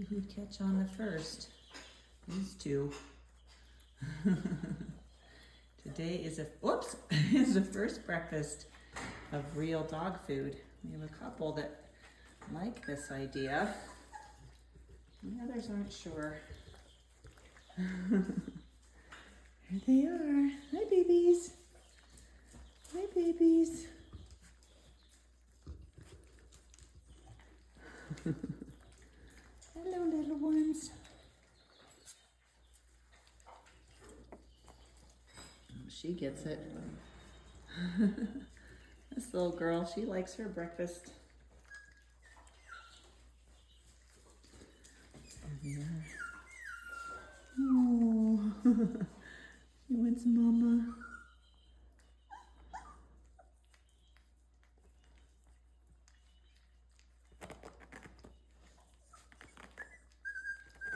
See who'd catch on the first. These two. Today is is the first breakfast of real dog food. We have a couple that like this idea. The others aren't sure. Here they are. Hi, babies. Hi, babies. Hello, little ones. She gets it. This little girl, she likes her breakfast. There they are. Oh, she wants mama.